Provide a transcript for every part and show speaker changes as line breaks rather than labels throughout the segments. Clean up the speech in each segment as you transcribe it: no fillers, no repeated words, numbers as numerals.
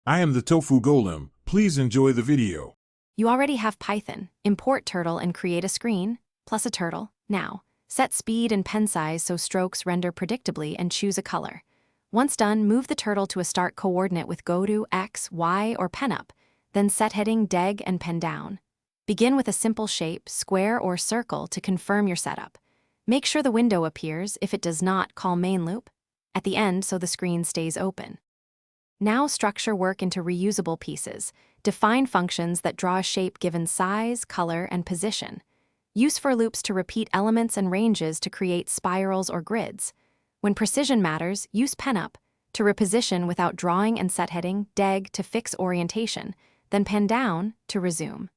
I am the Tofu Golem. Please enjoy the video.
You already have Python. Import turtle and create a screen, plus a turtle. Now, set speed and pen size so strokes render predictably and choose a color. Once done, move the turtle to a start coordinate with go to, X, Y, or pen up, then set heading, deg, and pen down. Begin with a simple shape, square or circle, to confirm your setup. Make sure the window appears. If it does not, call main loop at the end so the screen stays open. Now structure work into reusable pieces. Define functions that draw a shape given size, color, and position. Use for loops to repeat elements and ranges to create spirals or grids. When precision matters, use pen up to reposition without drawing and set heading, deg to fix orientation, then pen down to resume.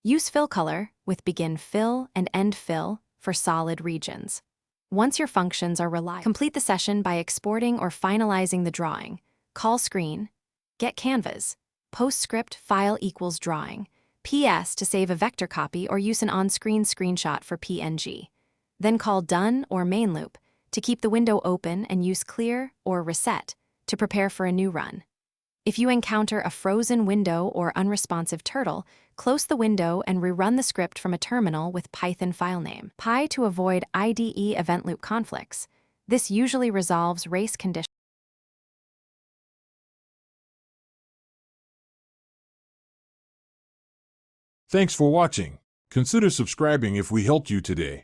Use fill color with begin fill and end fill for solid regions. Once your functions are reliable, complete the session by exporting or finalizing the drawing. Call screen, get canvas, PostScript file equals drawing, PS to save a vector copy or use an on-screen screenshot for PNG. Then call done or main loop to keep the window open and use clear or reset to prepare for a new run. If you encounter a frozen window or unresponsive turtle, close the window and rerun the script from a terminal with Python filename py to avoid IDE event loop conflicts. This usually resolves race conditions.
Thanks for watching. Consider subscribing if we helped you today.